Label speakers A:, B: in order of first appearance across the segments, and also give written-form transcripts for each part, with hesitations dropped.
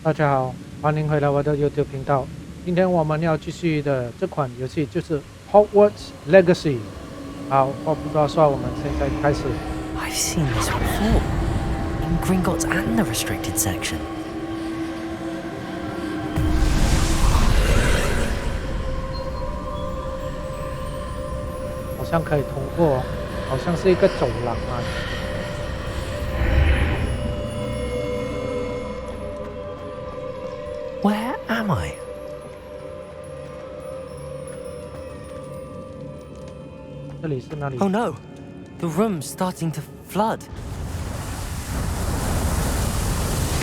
A: 大家好，欢迎回来我的 YouTube 频道。今天我们要继续的这款游戏就是 Hogwarts Legacy。好，话不多说，我们现在开始。
B: I've seen this before, in Gringotts and the restricted section.
A: 好像可以通过，好像是一个走廊啊。
B: Where am I?
A: 这里是哪里？
B: Oh no, the room's starting to flood.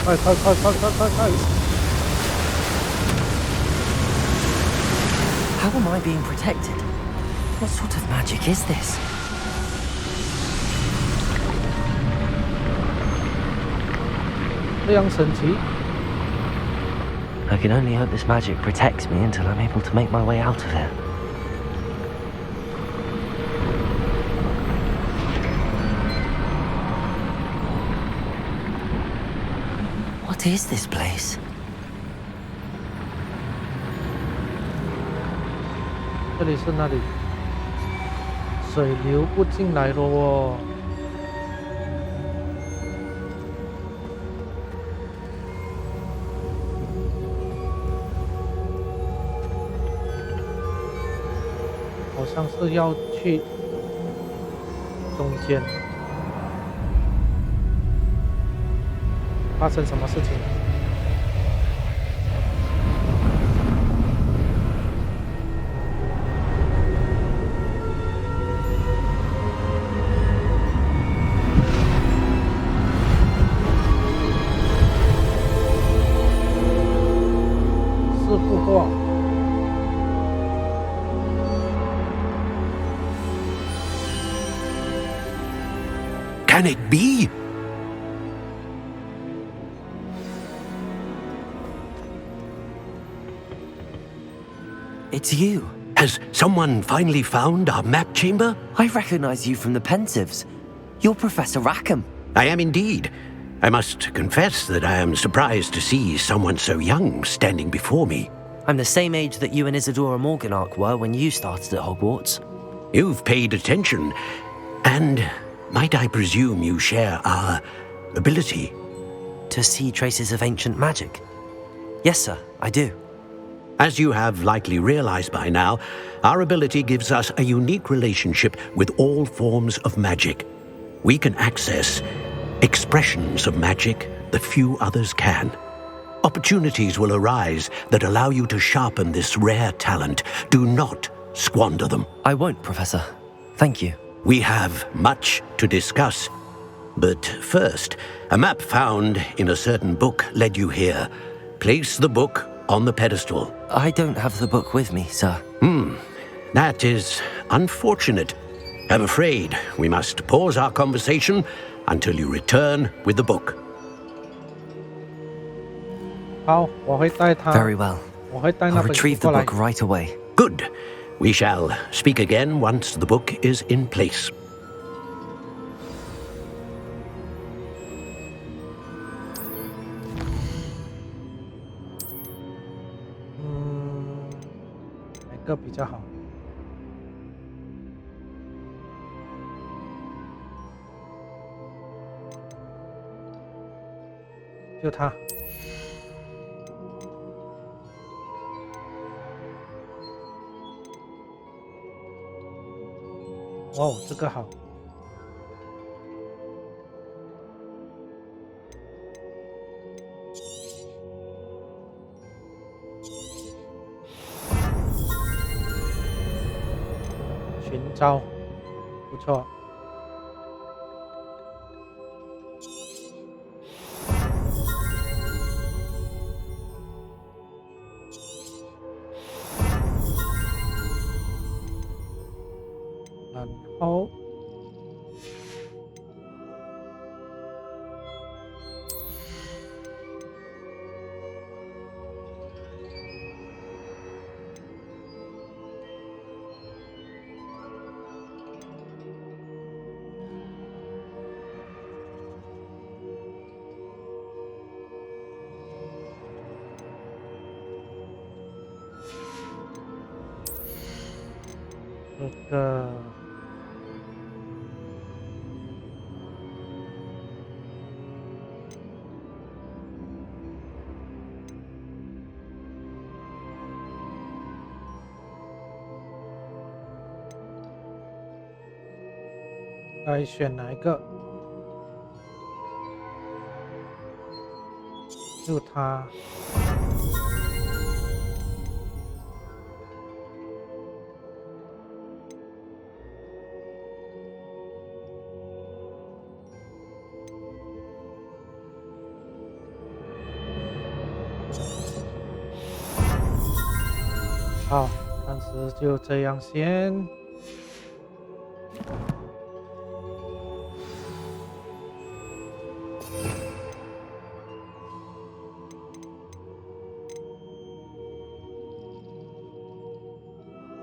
A: 快！
B: How am I being protected? What sort of magic is this?
A: 这样神奇。
B: I can only hope this magic protects me until I'm able to make my way out of it. What is this place?
A: 这里是哪里？水流不进来了哦。好像是要去中间。发生什么事情？四幅画。
C: Can it be?
B: It's you.
C: Has someone finally found our map chamber?
B: I recognize you from the Pensives. You're Professor Rackham.
C: I am indeed. I must confess that I am surprised to see someone so young standing before me.
B: I'm the same age that you and Isadora Morganach were when you started at Hogwarts.
C: You've paid attention, and might I presume you share our ability?
B: To see traces of ancient magic? Yes, sir, I do.
C: As you have likely realized by now, our ability gives us a unique relationship with all forms of magic. We can access expressions of magic that few others can. Opportunities will arise that allow you to sharpen this rare talent. Do not squander them.
B: I won't, Professor. Thank you.
C: We have much to discuss. But first, a map found in a certain book led you here. Place the book on the pedestal.
B: I don't have the book with me, sir.
C: That is unfortunate. I'm afraid we must pause our conversation until you return with the book.
A: 好，我会带他。
B: Very well.
A: 我会带那
B: I'll
A: 本书
B: retrieve the
A: 过来。
B: book right away.
C: Good. We shall speak again once the book is in place. 哪个比较好？就它。哦，这个好。寻招，不错。然后。
A: 这个该选哪一个？就它。好，暂时就这样先。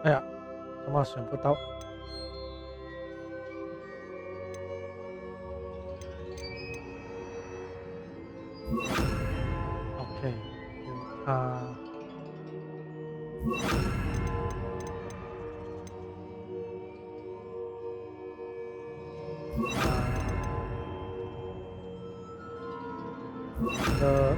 A: 哎呀，怎么选不到？OK， 就它。的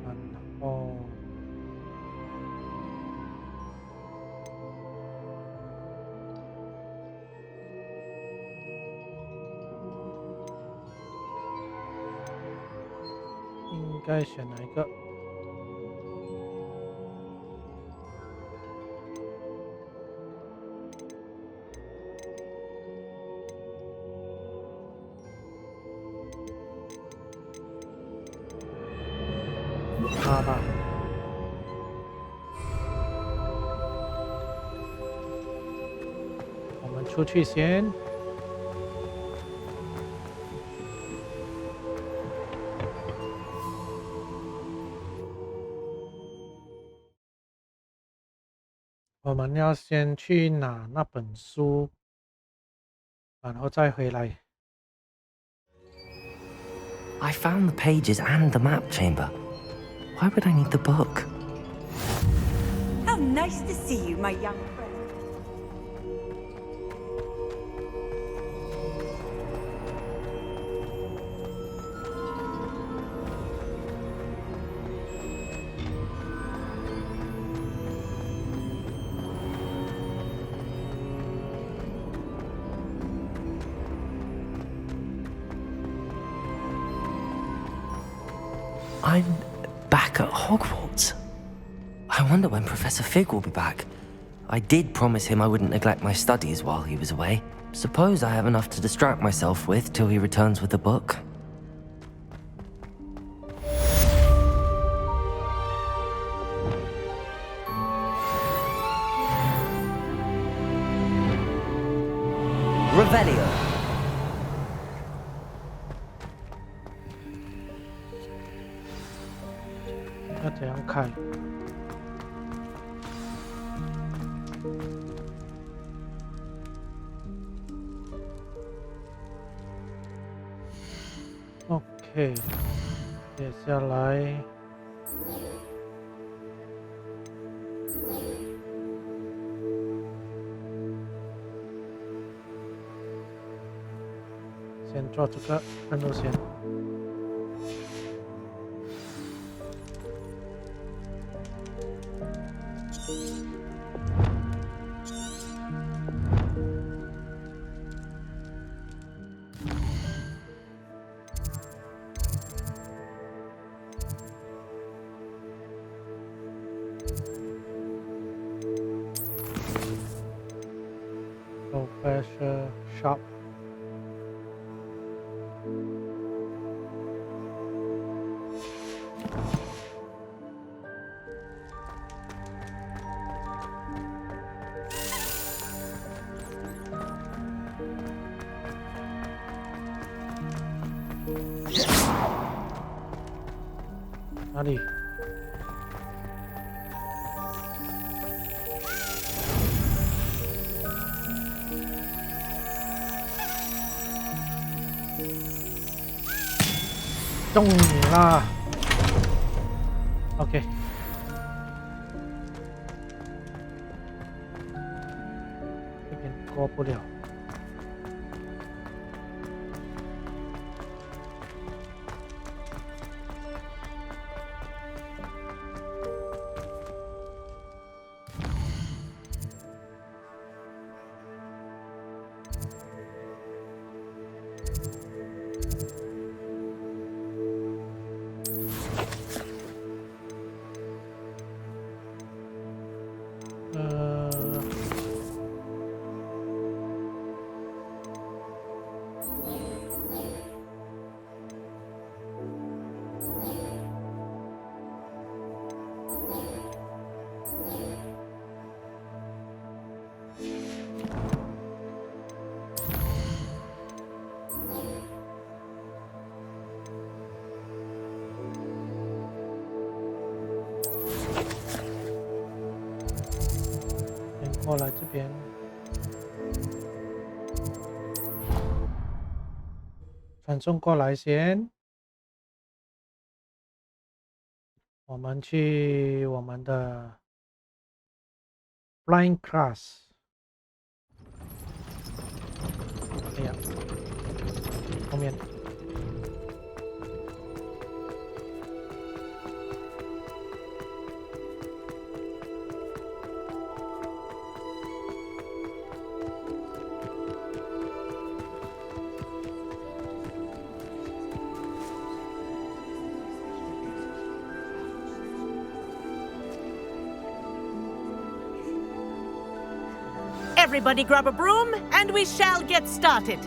A: 然后应该选哪一个？它吧。我们出去先。我们要先去拿那本书，然后再回来。
B: I found the pages and the map chamber. Why would I need the book?
D: How nice to see you, my young friend.
B: I'm back at Hogwarts. I wonder when Professor Fig will be back. I did promise him I wouldn't neglect my studies while he was away. Suppose I have enough to distract myself with till he returns with the book. Revelio.
A: 要怎样开？OK， 接下来先做这个任务先。Professor Shop。哪里？中你啦 ！OK， 这边过不了。过来这边，传送过来先。我们去我们的 Flying Class。哎呀，后面。
E: Everybody grab a broom, and we shall get started.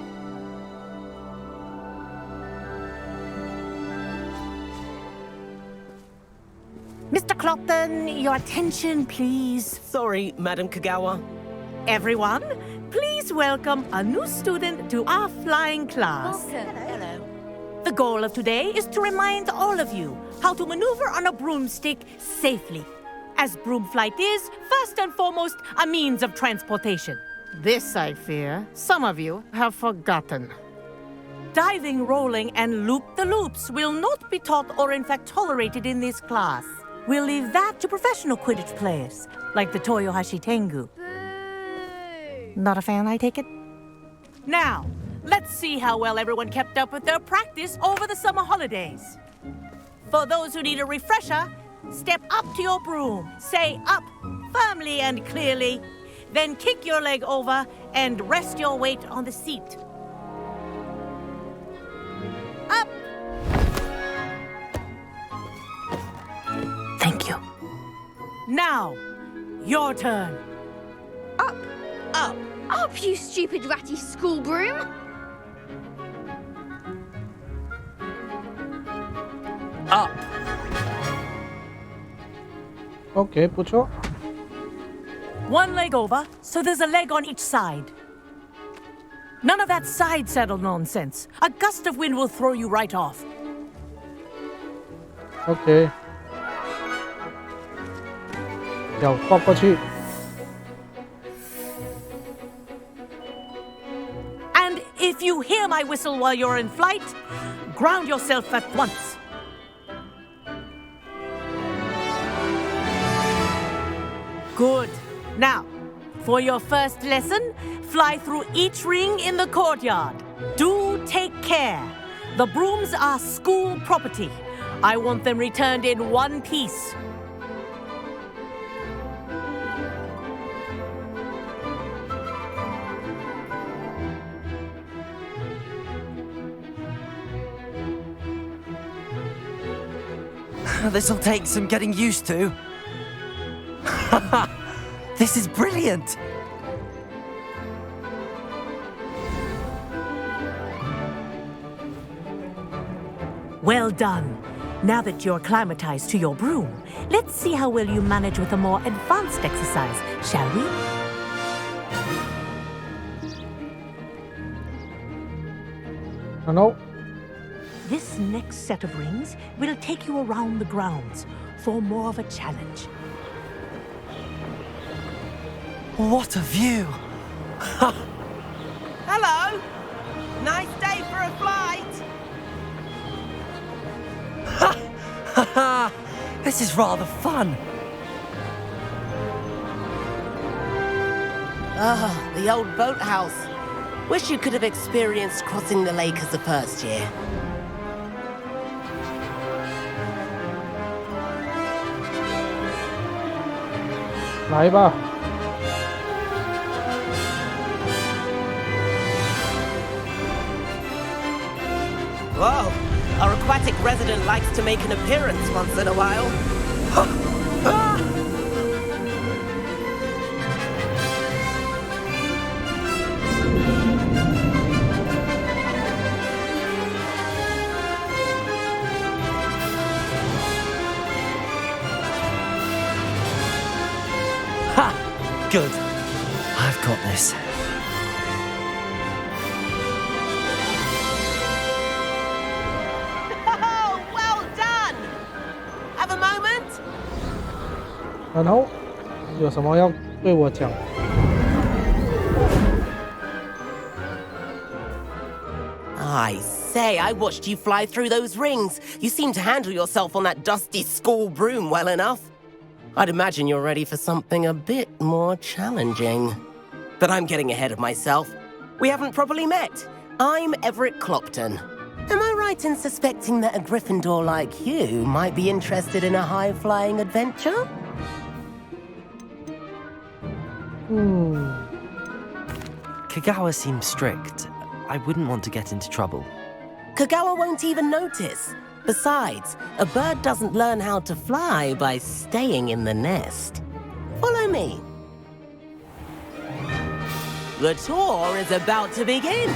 E: Mr. Clopton, your attention, please.
F: Sorry, Madam Kagawa.
E: Everyone, please welcome a new student to our flying class.
D: Welcome.
E: Hello. The goal of today is to remind all of you how to maneuver on a broomstick safely, as broom flight is, first and foremost, a means of transportation. This, I fear, some of you have forgotten. Diving, rolling, and loop-the-loops will not be taught or in fact tolerated in this class. We'll leave that to professional Quidditch players, like the Toyohashi Tengu. Not a fan, I take it? Now, let's see how well everyone kept up with their practice over the summer holidays. For those who need a refresher, step up to your broom, say up firmly and clearly, then kick your leg over and rest your weight on the seat. Up! Thank you. Now, your turn.
G: Up! Up! Up, you stupid ratty school broom!
F: Up!
A: OK， 不错。
E: One leg over, so there's a leg on each side. None of that side saddle nonsense. A gust of wind will throw you right off.
A: OK， 脚跨过去。
E: And if you hear my whistle while you're in flight, ground yourself at once. Good. Now, for your first lesson, fly through each ring in the courtyard. Do take care. The brooms are school property. I want them returned in one piece.
B: This'll take some getting used to. This is brilliant!
E: Well done. Now that you're acclimatized to your broom, let's see how well you manage with a more advanced exercise, shall we?
A: Hello.
E: This next set of rings will take you around the grounds for more of a challenge.
B: What a view!
F: Hello! Nice day for a flight!
B: Haha! This is rather fun.
F: Ah, the old boathouse. Wish you could have experienced crossing the lake as a first year. Whoa, our aquatic resident likes to make an appearance once in a while.
B: Ha! Good. I've got this.
F: Oh, well done! Have a moment?
A: 然后有什么要对我讲？
F: I say, I watched you fly through those rings. You seem to handle yourself on that dusty school broom well enough. I'd imagine you're ready for something a bit more challenging. But I'm getting ahead of myself. We haven't properly met. I'm Everett Clopton. Am I right in suspecting that a Gryffindor like you might be interested in a high-flying adventure?
B: Kagawa seems strict. I wouldn't want to get into trouble.
F: Kagawa won't even notice. Besides, a bird doesn't learn how to fly by staying in the nest. Follow me. The tour is about to begin.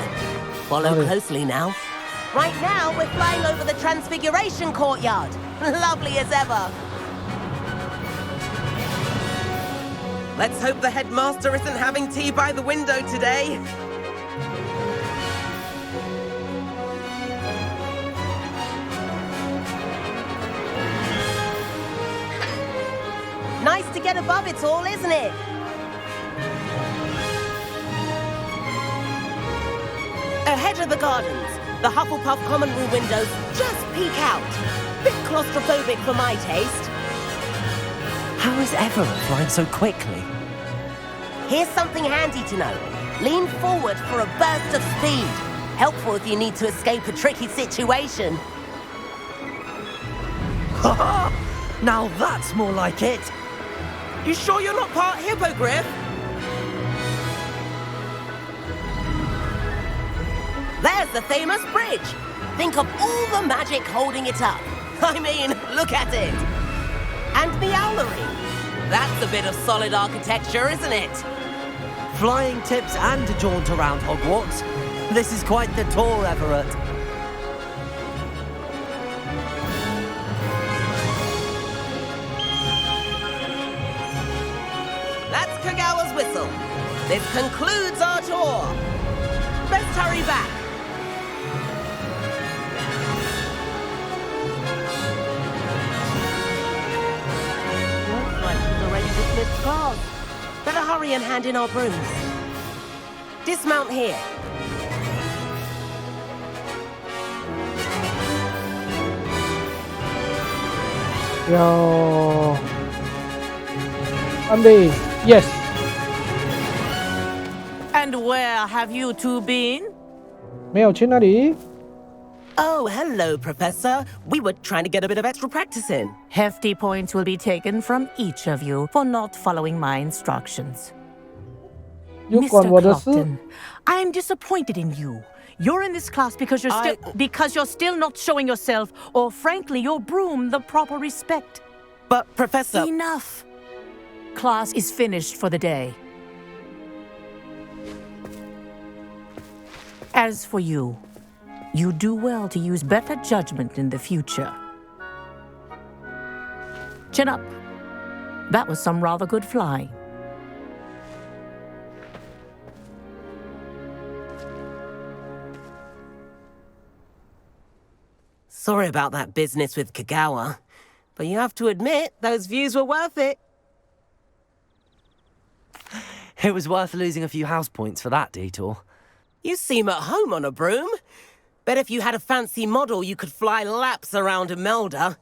F: Follow closely now. Right now, we're flying over the Transfiguration Courtyard. Lovely as ever. Let's hope the headmaster isn't having tea by the window today. Nice to get above it all, isn't it? Ahead of the gardens, the Hufflepuff common room windows just peek out. Bit claustrophobic for my taste.
B: How is Everett flying so quickly?
F: Here's something handy to know. Lean forward for a burst of speed. Helpful if you need to escape a tricky situation.
B: Now that's more like it.
F: You sure you're not part hippogriff? There's the famous bridge. Think of all the magic holding it up. I mean, look at it. And Meowlery. That's a bit of solid architecture, isn't it?
B: Flying tips and a jaunt around Hogwarts. This is quite the tour, Everett.
F: That's Kagawa's whistle. This concludes our tour. Best hurry back. Looks like we've already dismissed class. Better hurry and hand in our brooms. Dismount here.
A: Yo, Andy, yes.
E: And where have you two been?
A: 没有去那里。
F: Oh, hello, Professor. We were trying to get a bit of extra practice in.
E: Hefty points will be taken from each of you for not following my instructions.
A: 有管我的事？
E: Clopton, I am disappointed in you. You're in this class because you're still not showing yourself, or frankly, your broom the proper respect.
F: But, Professor...
E: Enough. Class is finished for the day. As for you, you do well to use better judgment in the future. Chin up. That was some rather good flying.
F: Sorry about that business with Kagawa, but you have to admit, those views were worth it.
B: It was worth losing a few house points for that detour.
F: You seem at home on a broom. Bet if you had a fancy model, you could fly laps around Imelda.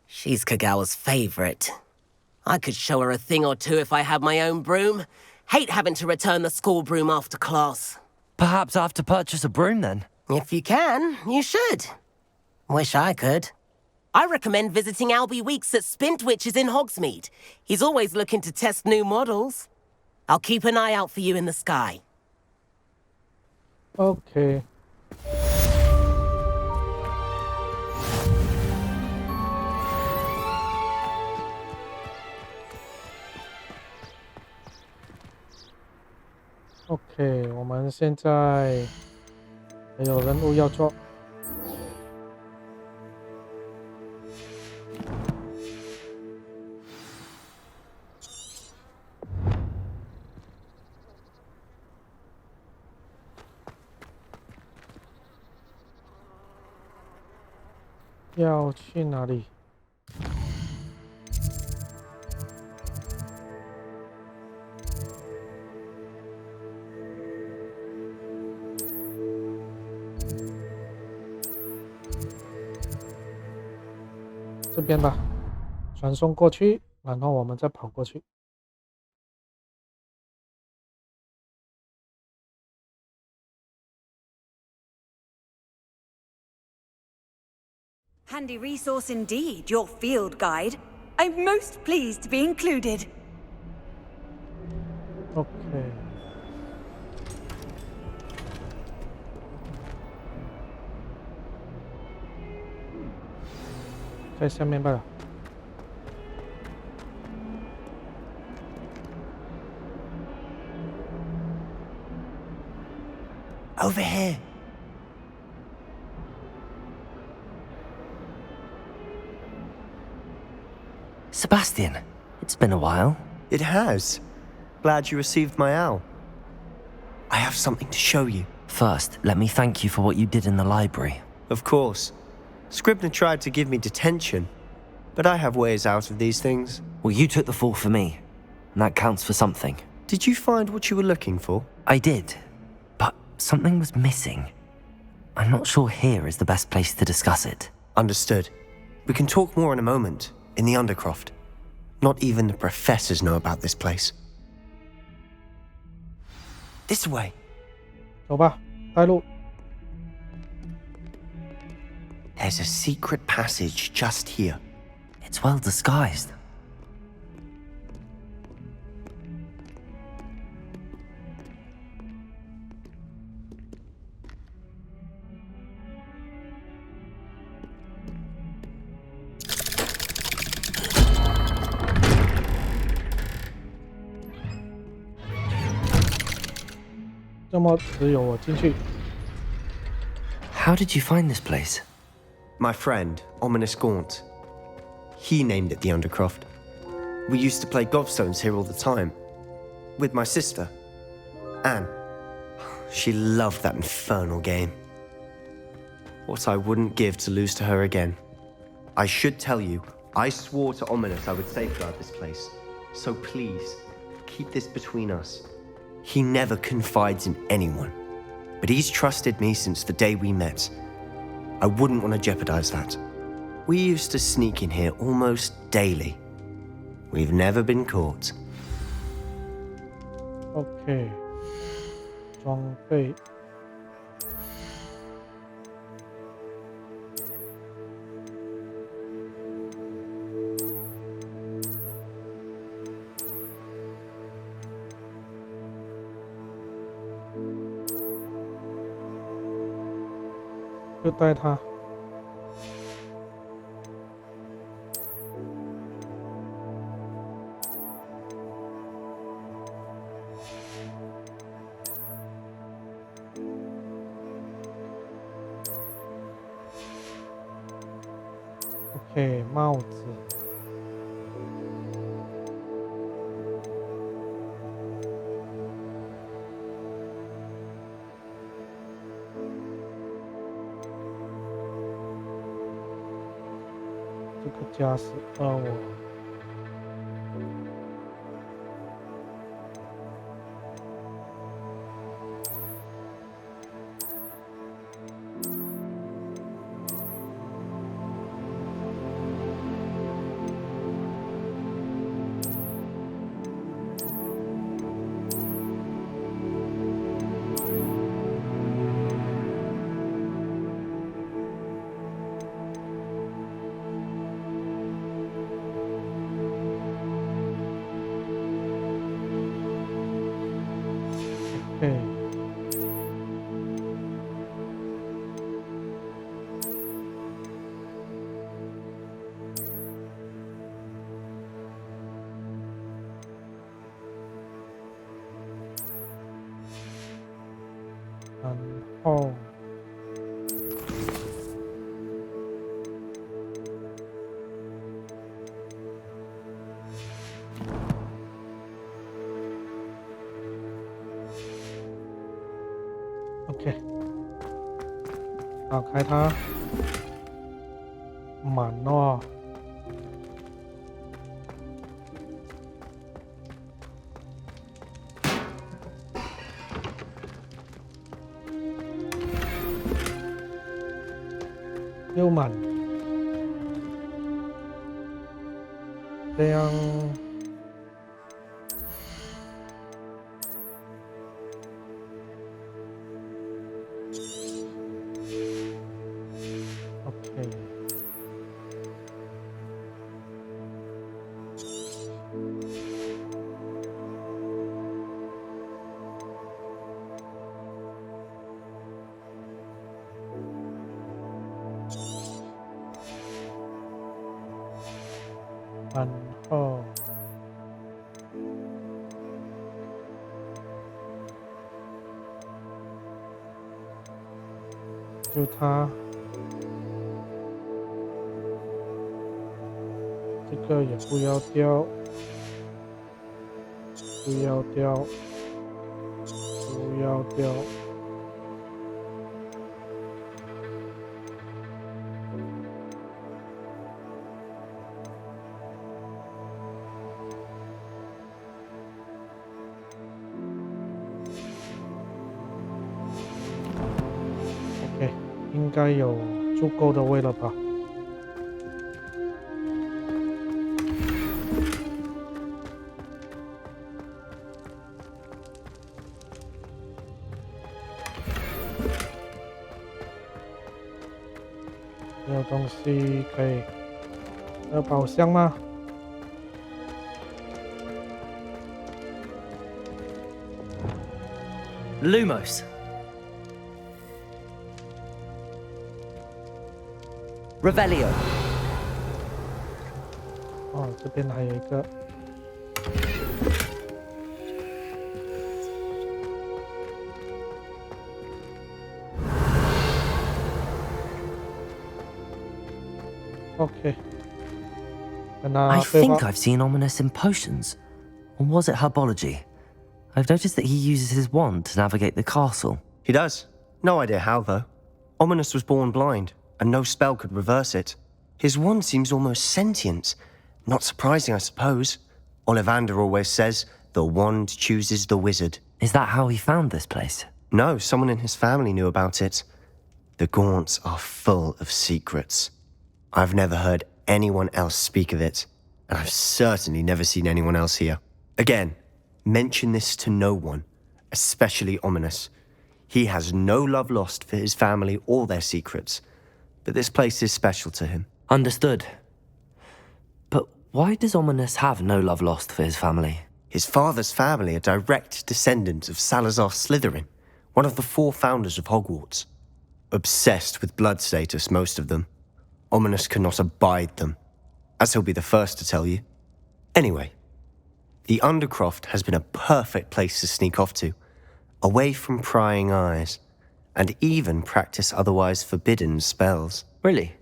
F: She's Kagawa's favorite. I could show her a thing or two if I had my own broom. Hate having to return the school broom after class.
B: Perhaps I have to purchase a broom then.
F: If you can, you should. Wish I could. I recommend visiting Albie Weeks at Spintwitches in Hogsmeade. He's always looking to test new models. I'll keep an eye out for you in the sky.
A: OK。OK， 我们现在还有任务要做。要去哪里？这边吧，传送过去，然后我们再跑过去。
D: Handy resource indeed, your field guide. I'm most pleased to be included.
A: OK。在下面吧。
H: Over here.
B: Sebastian, it's been a while.
H: It has. Glad you received my owl. I have something to show you.
B: First, let me thank you for what you did in the library.
H: Of course. Scribner tried to give me detention, but I have ways out of these things.
B: Well, you took the fall for me, and that counts for something.
H: Did you find what you were looking for?
B: I did, but something was missing. I'm not sure here is the best place to discuss it.
H: Understood. We can talk more in a moment, in the Undercroft. Not even the professors know about this place. This way.
A: 走吧，带路。
H: There's a secret passage just here.
B: It's well disguised.
A: How
B: did you find this place?
H: My friend, Ominous Gaunt. He named it the Undercroft. We used to play gobstones here all the time. With my sister, Anne. She loved that infernal game. What I wouldn't give to lose to her again. I should tell you, I swore to Ominous I would safeguard this place. So please, keep this between us. He never confides in anyone, but he's trusted me since the day we met. I wouldn't want to jeopardize that. We used to sneak in here almost daily. We've never been caught.
A: OK， 装备。就带它。OK， 帽子。这个加12我。OK。然后，OK， 打开它，满哦。又满，这样，OK。然后就它，这个也不要掉，不要掉，不要掉。OK， 应该有足够的位了吧？没有东西可以，有宝箱吗？
B: Lumos. Revelio.
A: 哦，这边还有一个。OK。
B: I think I've seen Ominous in potions. Or was it herbology? I've noticed that he uses his wand to navigate the castle.
H: He does. No idea how, though. Ominous was born blind, and no spell could reverse it. His wand seems almost sentient. Not surprising, I suppose. Ollivander always says, the wand chooses the wizard.
B: Is that how he found this place?
H: No, someone in his family knew about it. The Gaunts are full of secrets. I've never heard anyone else speak of it, and I've certainly never seen anyone else here. Again, mention this to no one, especially Ominous. He has no love lost for his family or their secrets, but this place is special to him.
B: Understood. But why does Ominous have no love lost for his family?
H: His father's family are direct descendants of Salazar Slytherin, one of the 4 founders of Hogwarts. Obsessed with blood status, most of them. Ominous cannot abide them, as he'll be the first to tell you. Anyway, the Undercroft has been a perfect place to sneak off to, away from prying eyes, and even practice otherwise forbidden spells.
B: Really?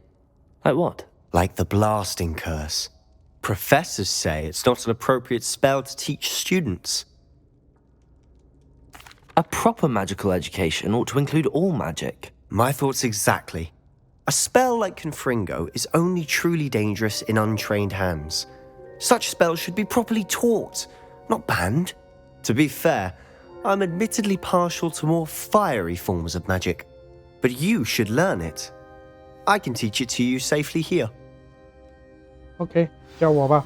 B: Like what?
H: Like the blasting curse. Professors say it's not an appropriate spell to teach students.
B: A proper magical education ought to include all magic.
H: My thoughts exactly. A spell like Confringo is only truly dangerous in untrained hands. Such spells should be properly taught, not banned. To be fair, I'm admittedly partial to more fiery forms of magic, but you should learn it. I can teach it to you safely here.
A: OK， 教我吧。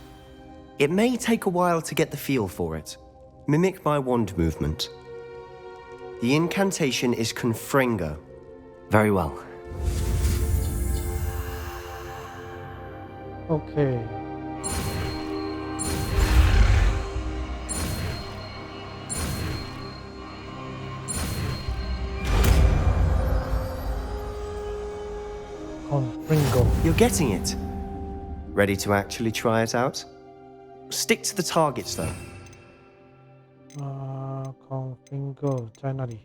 H: It may take a while to get the feel for it. Mimic my wand movement. The incantation is Confringo.
B: Very well.
A: OK。Ringo.
H: You're getting it. Ready to actually try it out? Stick to the targets, though.
A: Ringo 在那里。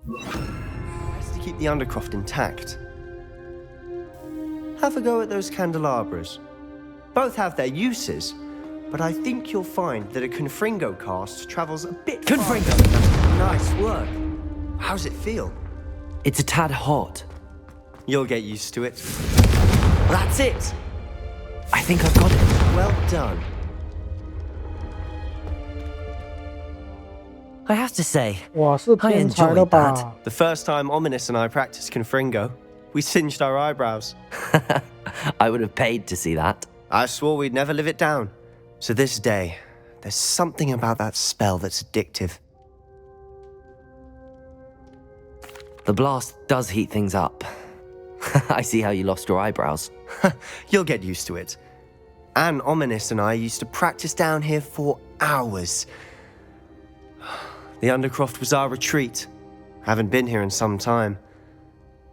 H: Best to keep the Undercroft intact. Have a go at those candelabras. Both have their uses, but I think you'll find that a Confringo cast travels a bit
B: Confringo!
H: farther. Nice work. How's it feel?
B: It's a tad hot.
H: You'll get used to it. That's it!
B: I think I've got it.
H: Well done.
B: I have to say,
A: 哇，是天才了吧？
H: The first time Ominous and I practiced Confringo, we singed our eyebrows.
B: I would have paid to see that.
H: I swore we'd never live it down. So this day, there's something about that spell that's addictive.
B: The blast does heat things up. I see how you lost your eyebrows.
H: You'll get used to it. Anne, Ominous and I used to practice down here for hours. The Undercroft was our retreat. Haven't been here in some time.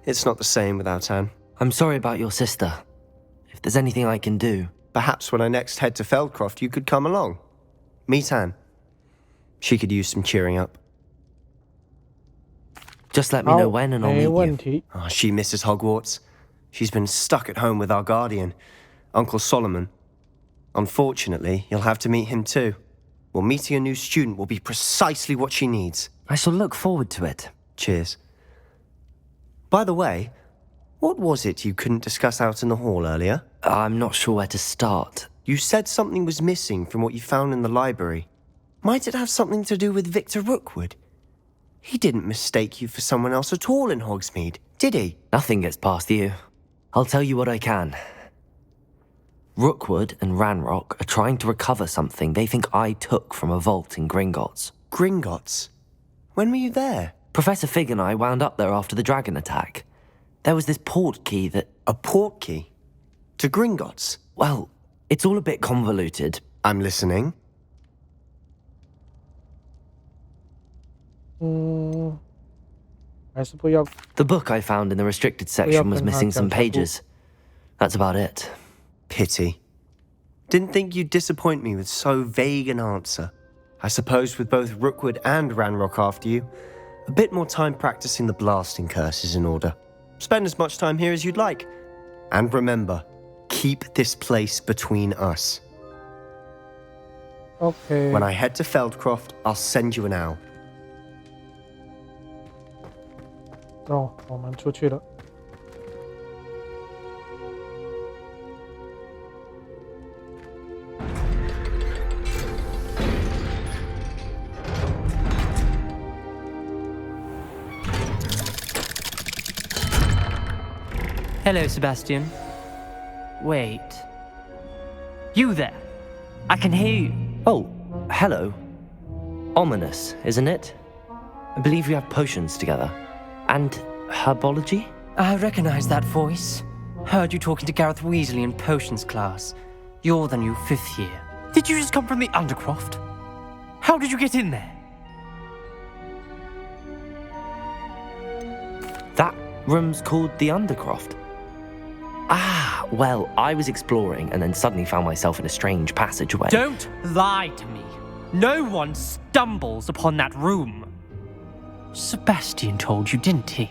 H: It's not the same without Anne.
B: I'm sorry about your sister. If there's anything I can do...
H: Perhaps when I next head to Feldcroft, you could come along. Meet Anne. She could use some cheering up.
B: Just let me know when and I'll meet you.
H: Oh, she misses Hogwarts. She's been stuck at home with our guardian, Uncle Solomon. Unfortunately, you'll have to meet him too. Well, meeting a new student will be precisely what she needs.
B: I shall look forward to it.
H: Cheers. By the way, what was it you couldn't discuss out in the hall earlier?
B: I'm not sure where to start.
H: You said something was missing from what you found in the library. Might it have something to do with Victor Rookwood? He didn't mistake you for someone else at all in Hogsmeade, did he?
B: Nothing gets past you. I'll tell you what I can. Rookwood and Ranrock are trying to recover something they think I took from a vault in Gringotts.
H: Gringotts? When were you there?
B: Professor Fig and I wound up there after the dragon attack. There was this port key that...
H: A port key? To Gringotts?
B: Well, it's all a bit convoluted.
H: I'm listening.
B: The book I found in the restricted section was missing some pages. That's about it.
H: Pity. Didn't think you'd disappoint me with so vague an answer. I suppose with both Rookwood and Ranrock after you, a bit more time practicing the blasting curse is in order. Spend as much time here as you'd like. And remember, keep this place between us.
A: Okay.
H: When I head to Feldcroft, I'll send you an owl.
A: 走，我们出去了。
I: Hello, Sebastian. Wait. You there? I can hear you.
B: Oh, hello. Ominous, isn't it? I believe we have potions together. And herbology?
I: I recognize that voice. Heard you talking to Gareth Weasley in potions class. You're the new 5th year. Did you just come from the Undercroft? How did you get in there?
B: That room's called the Undercroft. Ah, well, I was exploring and then suddenly found myself in a strange passageway.
I: Don't lie to me. No one stumbles upon that room. Sebastian told you, didn't he?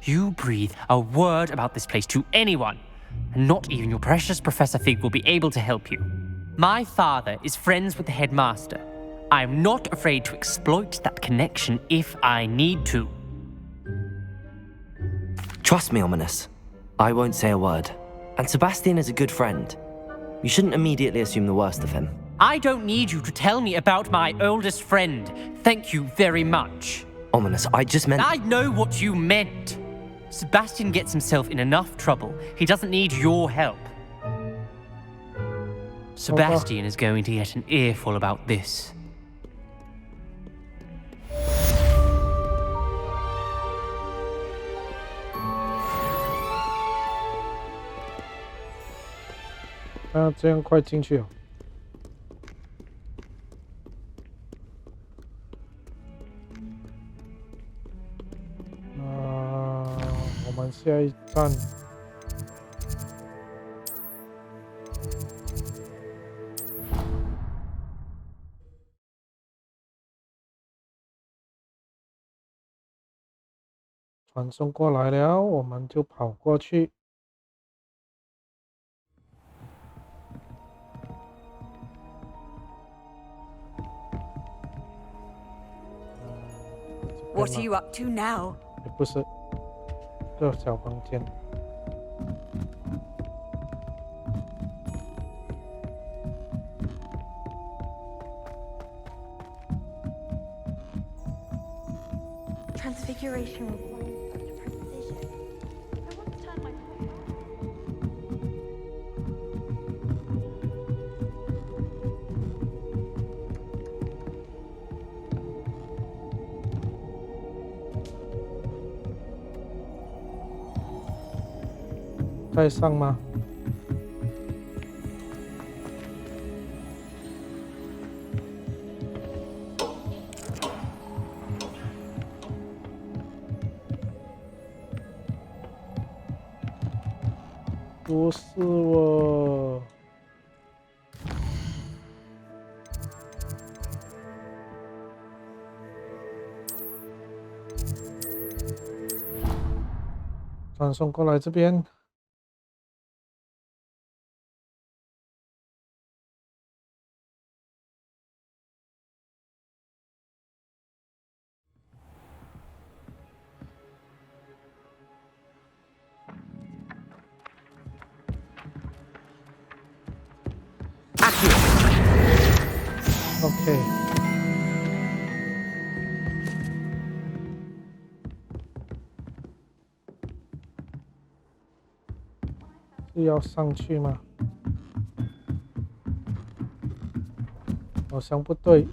I: You breathe a word about this place to anyone, and not even your precious Professor Fig will be able to help you. My father is friends with the headmaster. I am not afraid to exploit that connection if I need to.
B: Trust me, Ominous. I won't say a word. And Sebastian is a good friend. You shouldn't immediately assume the worst of him.
I: I don't need you to tell me about my oldest friend. Thank you very much.
B: Ominous, I just meant...
I: I know what you meant. Sebastian gets himself in enough trouble. He doesn't need your help. Sebastian is going to get an earful about this.
A: Ah, 这样快进去哦。下一站。传送过来了，我们就跑过去。
D: What are you up to now?
A: 也不是，这小房间。
G: Transfiguration requires such precision. I once turned my
A: point 再上吗？不是我。传送过来这边。OK， 是要上去吗？好像不对。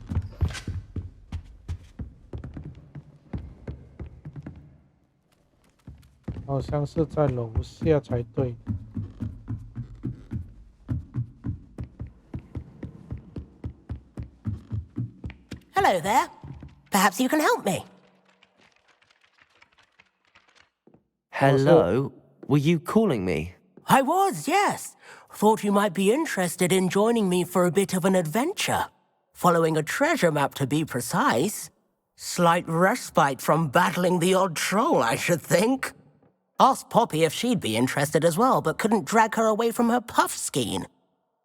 A: 好像是在楼下才对。
F: Hello there. Perhaps you can help me.
B: Hello? Were you calling me?
F: I was, yes. Thought you might be interested in joining me for a bit of an adventure. Following a treasure map, to be precise. Slight respite from battling the odd troll, I should think. Asked Poppy if she'd be interested as well, but couldn't drag her away from her puff skein.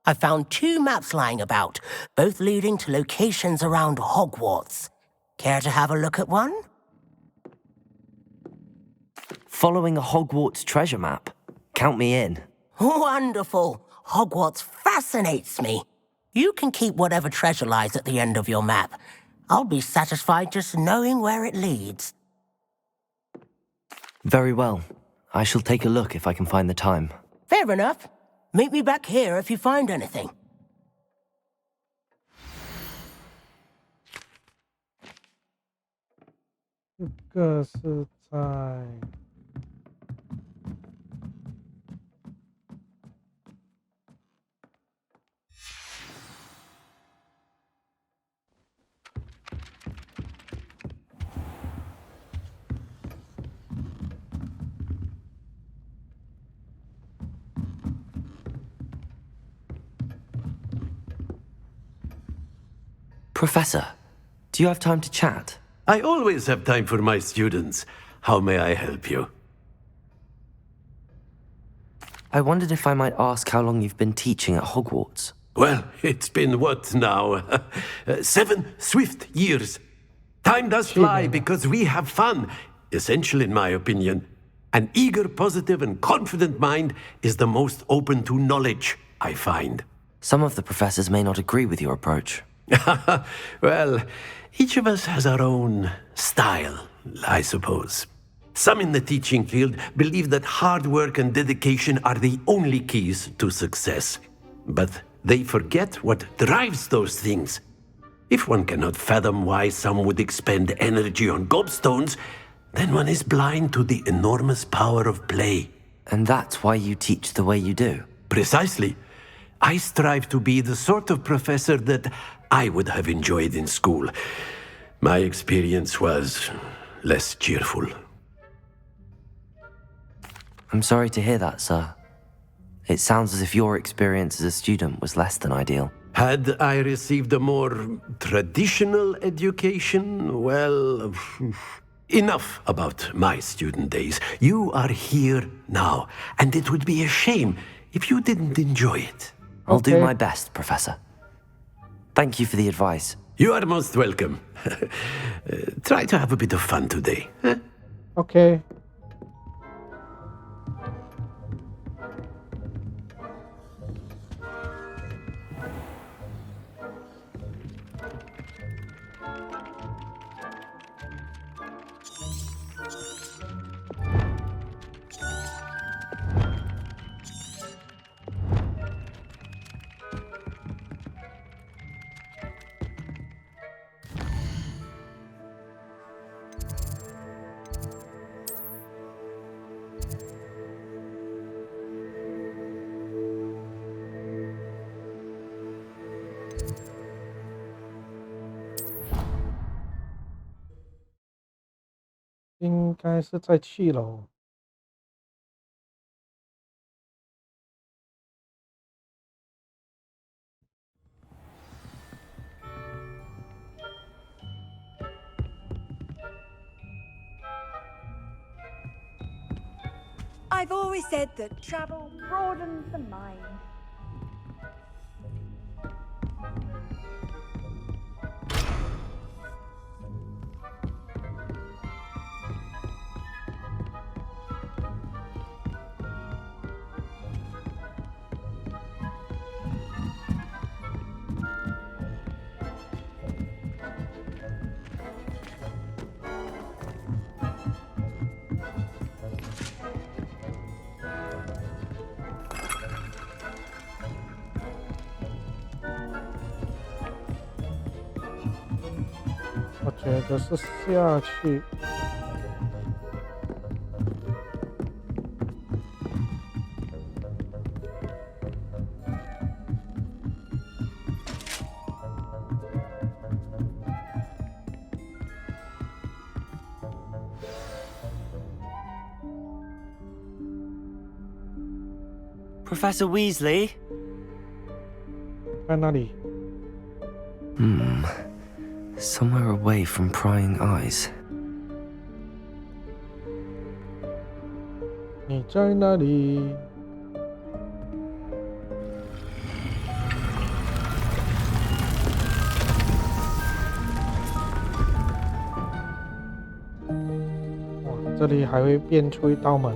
F: I found 2 maps lying about, both leading to locations around Hogwarts. Care to have a look at one?
B: Following a Hogwarts treasure map? Count me in.
F: Wonderful. Hogwarts fascinates me. You can keep whatever treasure lies at the end of your map. I'll be satisfied just knowing where it leads.
B: Very well. I shall take a look if I can find the time.
F: Fair enough. Meet me back here if you find anything.
A: 这个是在
B: Professor, do you have time to chat?
C: I always have time for my students. How may I help you?
B: I wondered if I might ask how long you've been teaching at Hogwarts.
C: Well, it's been what now? 7 swift years. Time does fly because we have fun, essential in my opinion. An eager, positive, and confident mind is the most open to knowledge, I find.
B: Some of the professors may not agree with your approach.
C: Well, each of us has our own style, I suppose. Some in the teaching field believe that hard work and dedication are the only keys to success. But they forget what drives those things. If one cannot fathom why some would expend energy on gobstones, then one is blind to the enormous power of play.
B: And that's why you teach the way you do?
C: Precisely. I strive to be the sort of professor that I would have enjoyed in school. My experience was less cheerful.
B: I'm sorry to hear that, sir. It sounds as if your experience as a student was less than ideal.
C: Had I received a more traditional education, well, enough about my student days. You are here now, and it would be a shame if you didn't enjoy it.
B: I'll do my best, Professor. Thank you for the advice.
C: You are most welcome. Try to have a bit of fun today. Huh?
A: OK。应该是在7楼。
D: I've always said that travel broadens the mind.
A: 我觉得是下去。
B: Professor Weasley?
A: 在那里。
B: Somewhere away from prying eyes.
A: 你在哪里？哇，这里还会变出一道门。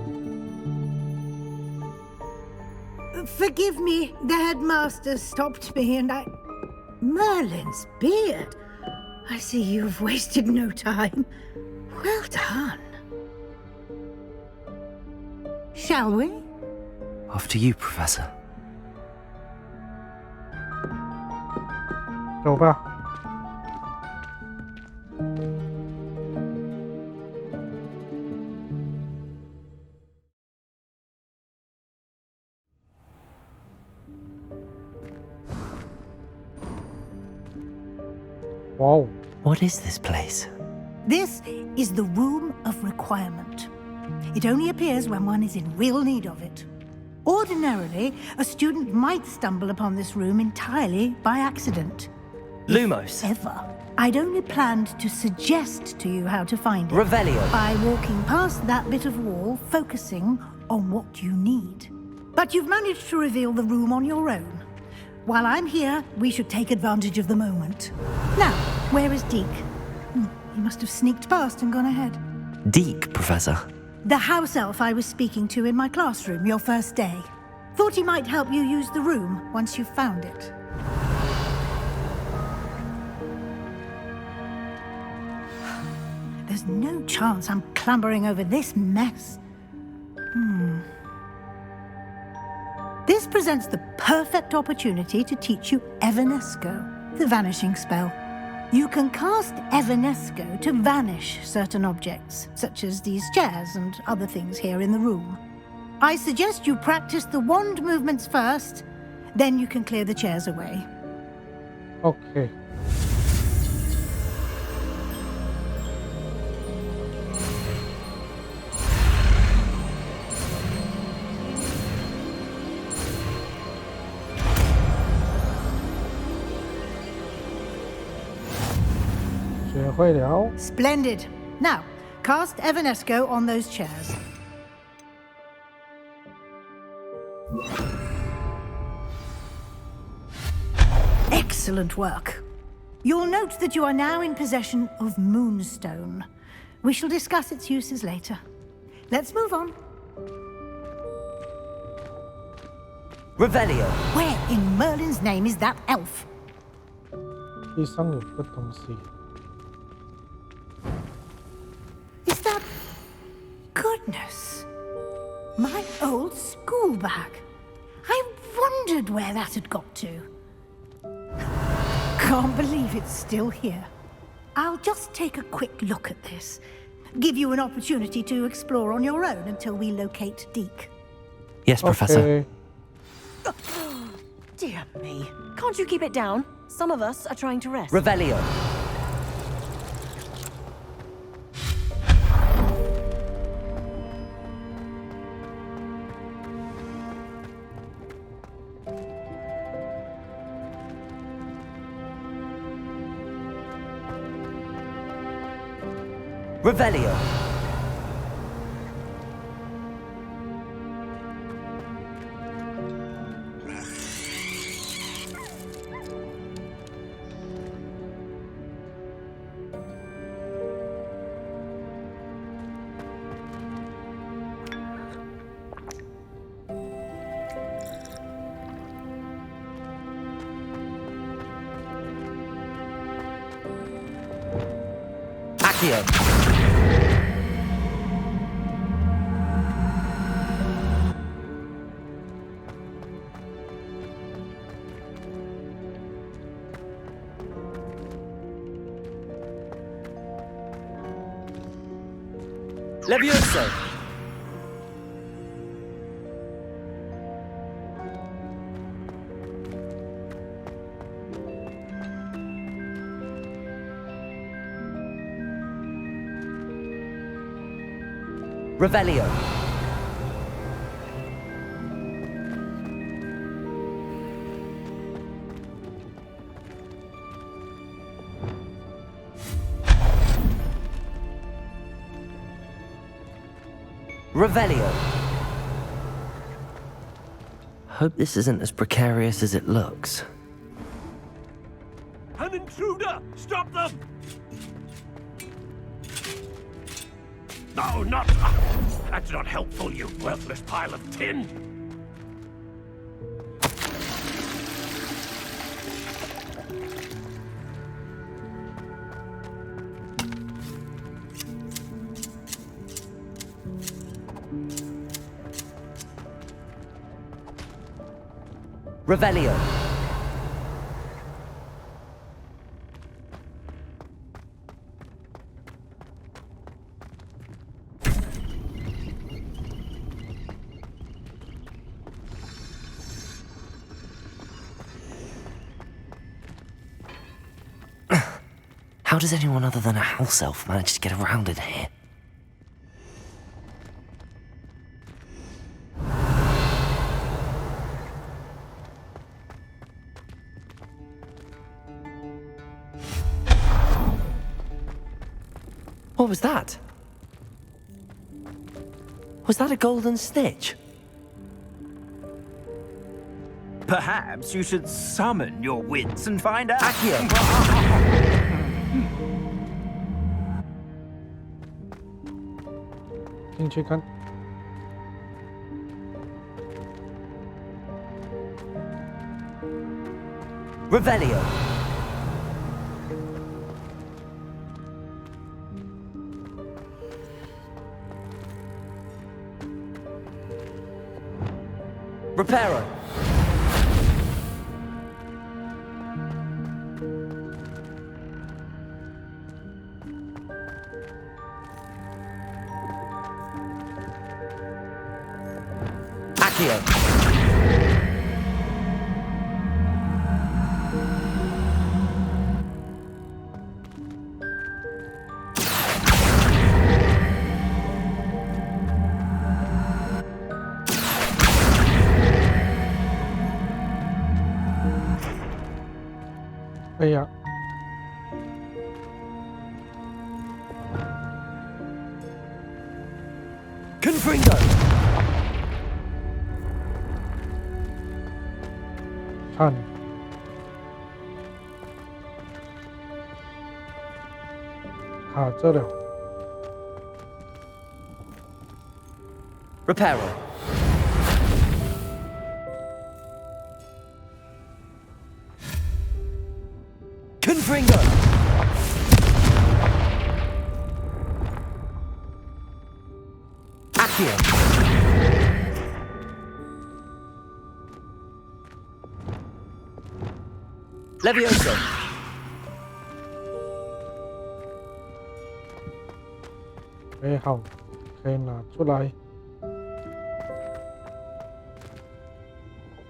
J: Forgive me, the headmaster stopped me and Merlin's beard. I see you've wasted no time. Well done. Shall we?
B: After you, Professor.
A: 走吧。Wow.
B: What is this place?
J: This is the Room of Requirement. It only appears when one is in real need of it. Ordinarily, a student might stumble upon this room entirely by accident.
B: Lumos.
J: Ever. I'd only planned to suggest to you how to find it.
B: Revelio.
J: By walking past that bit of wall, focusing on what you need. But you've managed to reveal the room on your own. While I'm here, we should take advantage of the moment. Now, where is Deke? He must have sneaked past and gone ahead.
B: Deke, Professor.
J: The house elf I was speaking to in my classroom your first day. Thought he might help you use the room once you found it. There's no chance I'm clambering over this mess. This presents the perfect opportunity to teach you Evanesco, the vanishing spell. You can cast Evanesco to vanish certain objects, such as these chairs and other things here in the room. I suggest you practice the wand movements first, then you can clear the chairs away.
A: Okay. 学会了。
J: Splendid. Now, cast Evanesco on those chairs. Excellent work. You'll note that you are now in possession of Moonstone. We shall discuss its uses later. Let's move on.
B: Revelio.
J: Where in Merlin's name is that elf?
A: 地上有个东西。
J: Is that... Goodness. My old school bag. I wondered where that had got to. Can't believe it's still here. I'll just take a quick look at this. Give you an opportunity to explore on your own until we locate Deke.
B: Yes, Professor.
A: Okay.
K: Dear me. Can't you keep it down? Some of us are trying to rest.
B: Revelio. Revelio. Accio. Levioso. Revelio. Revelio. Hope this isn't as precarious as it looks.
L: An intruder! Stop them! No, not... That's not helpful, you worthless pile of tin!
B: Revelio. How does anyone other than a house elf manage to get around in here? What was that? Was that a golden stitch?
L: Perhaps you should summon your wits and find out.
B: Accio.
A: 进去看。
B: Revelio. Reparo. Accio. Confringo!
A: 看，卡着了。
B: Reparo. Confringo! Accio. Levioso.
A: 哎，好，可以拿出来。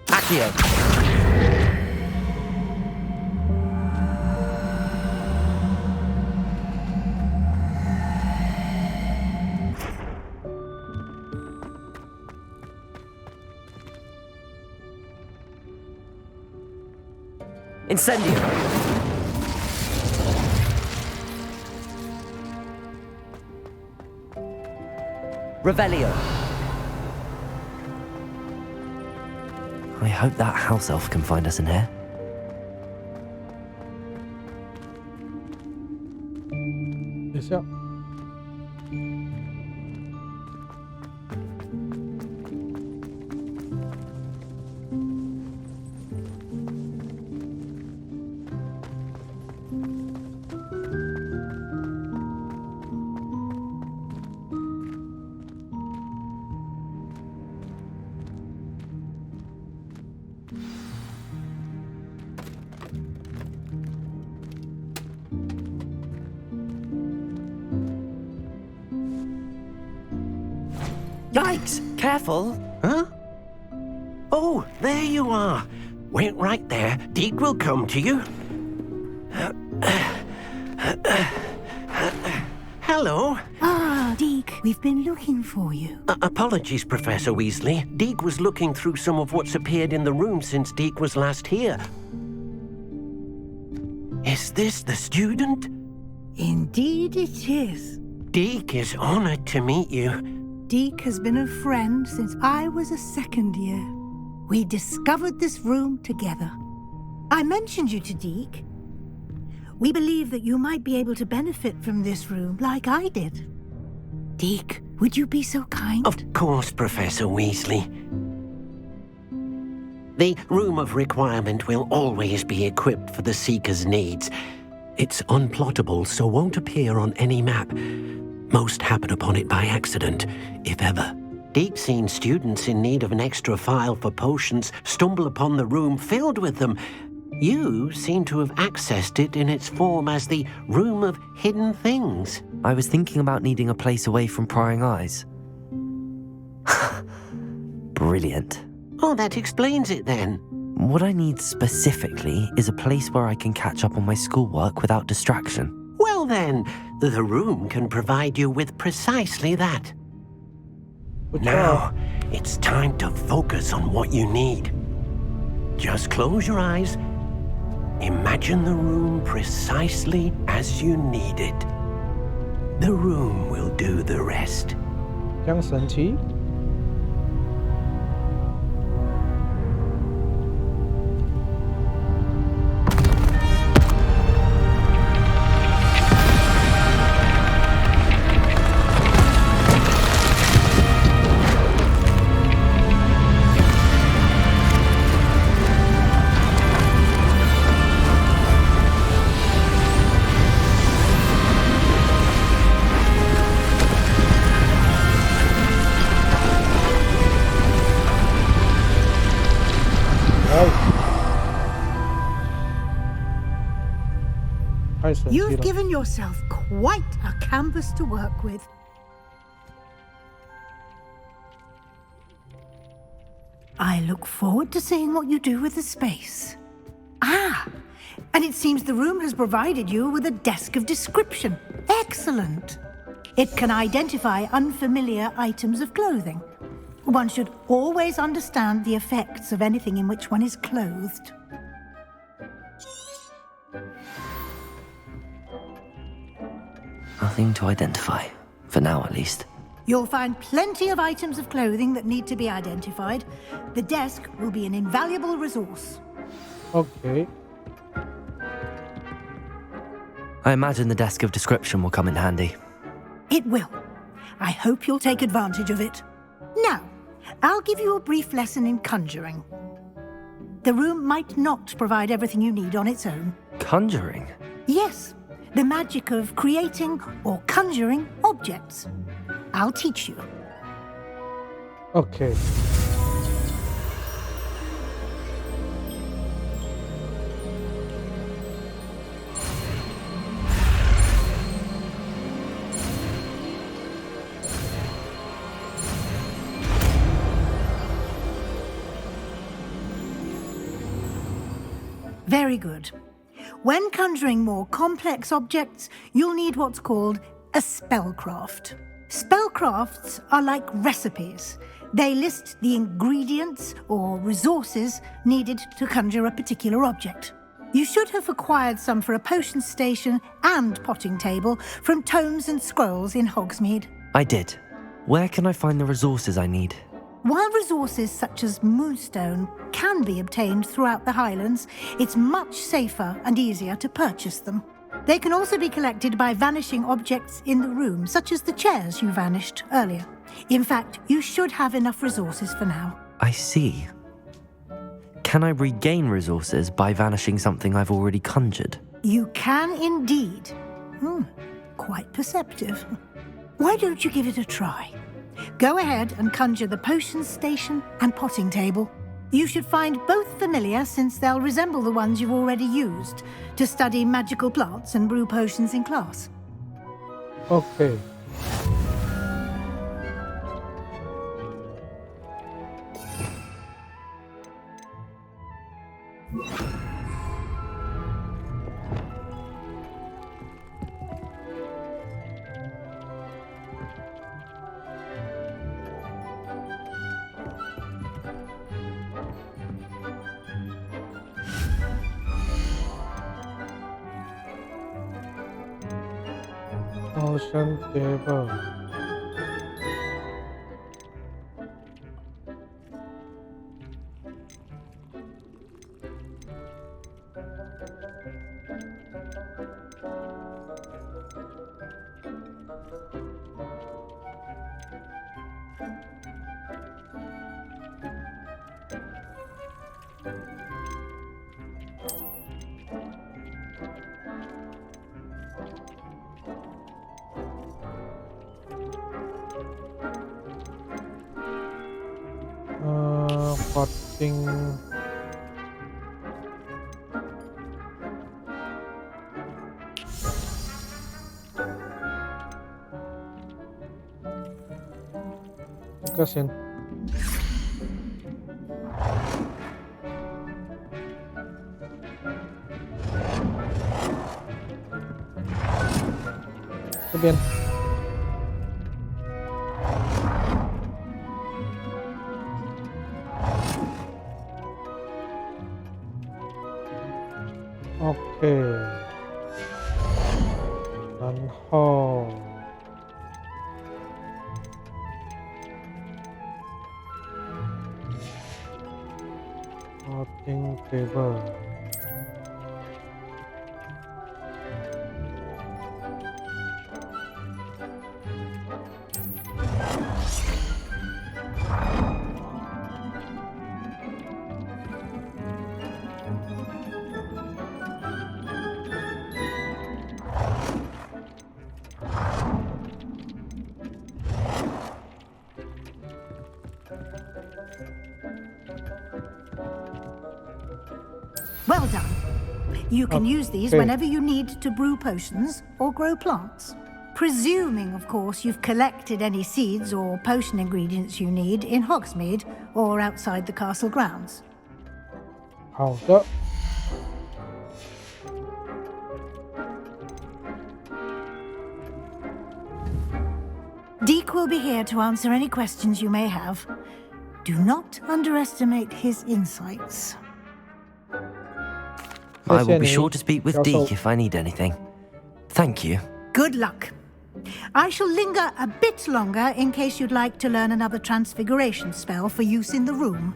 B: Accio. Incendio. Revelio. I hope that house elf can find us in here.
A: 等一下，Yikes!
B: Careful!
C: Huh? Oh, there you are. Wait right there. Deke will come to you. Hello.
J: Ah, Deke, we've been looking for you.
C: Apologies, Professor Weasley. Deke was looking through some of what's appeared in the room since Deke was last here. Is this the student?
J: Indeed it is.
C: Deke is honored to meet you.
J: Deke has been a friend since I was a second year. We discovered this room together. I mentioned you to Deke. We believe that you might be able to benefit from this room like I did. Deke, would you be so kind?
C: Of course, Professor Weasley. The Room of Requirement will always be equipped for the Seeker's needs. It's unplottable, so won't appear on any map. Most happen upon it by accident, if ever. Deke's seen students in need of an extra file for potions stumble upon the room filled with them. You seem to have accessed it in its form as the Room of Hidden Things.
B: I was thinking about needing a place away from prying eyes. Brilliant.
C: Oh, that explains it then.
B: What I need specifically is a place where I can catch up on my schoolwork without distraction.
C: Well then, the room can provide you with precisely that. Now, it's time to focus on what you need. Just close your eyes. Imagine the room precisely as you need it. The room will do the rest.
A: 这样神奇。
J: You've given yourself quite a canvas to work with. I look forward to seeing what you do with the space. Ah, and it seems the room has provided you with a desk of description. Excellent. It can identify unfamiliar items of clothing. One should always understand the effects of anything in which one is clothed.
B: Nothing to identify, for now at least.
J: You'll find plenty of items of clothing that need to be identified. The desk will be an invaluable resource.
A: Okay.
B: I imagine the desk of description will come in handy.
J: It will. I hope you'll take advantage of it. Now, I'll give you a brief lesson in conjuring. The room might not provide everything you need on its own.
B: Conjuring?
J: Yes, the magic of creating or conjuring objects. I'll teach you.
A: Okay.
J: Very good. When conjuring more complex objects, you'll need what's called a spellcraft. Spellcrafts are like recipes. They list the ingredients or resources needed to conjure a particular object. You should have acquired some for a potion station and potting table from tomes and scrolls in Hogsmeade.
B: I did. Where can I find the resources I need?
J: While resources such as moonstone can be obtained throughout the Highlands, it's much safer and easier to purchase them. They can also be collected by vanishing objects in the room, such as the chairs you vanished earlier. In fact, you should have enough resources for now.
B: I see. Can I regain resources by vanishing something I've already conjured?
J: You can indeed. Quite perceptive. Why don't you give it a try? Go ahead and conjure the potion station and potting table. You should find both familiar, since they'll resemble the ones you've already used to study magical plants and brew potions in class.
A: Okay. Potion table. Potting. Kasihan. Kemudian. Oke. Dan hall. Potting table.
J: Well done. You can use these whenever you need to brew potions or grow plants. Presuming, of course, you've collected any seeds or potion ingredients you need in Hogsmeade or outside the castle grounds.
A: How's that?
J: Deke will be here to answer any questions you may have. Do not underestimate his insights.
B: I will be sure to speak with Deke if I need anything. Thank you.
J: Good luck. I shall linger a bit longer in case you'd like to learn another transfiguration spell for use in the room.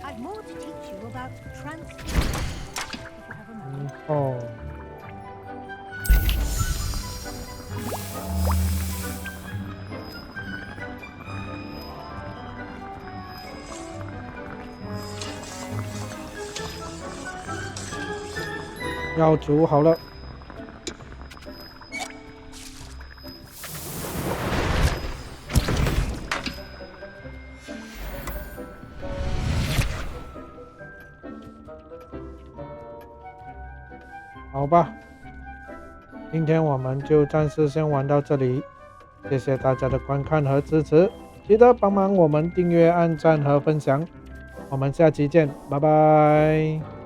J: I've more to teach you about
A: Oh. 要煮好了。好吧，今天我们就暂时先玩到这里，谢谢大家的观看和支持，记得帮忙我们订阅、按赞和分享，我们下期见，拜拜。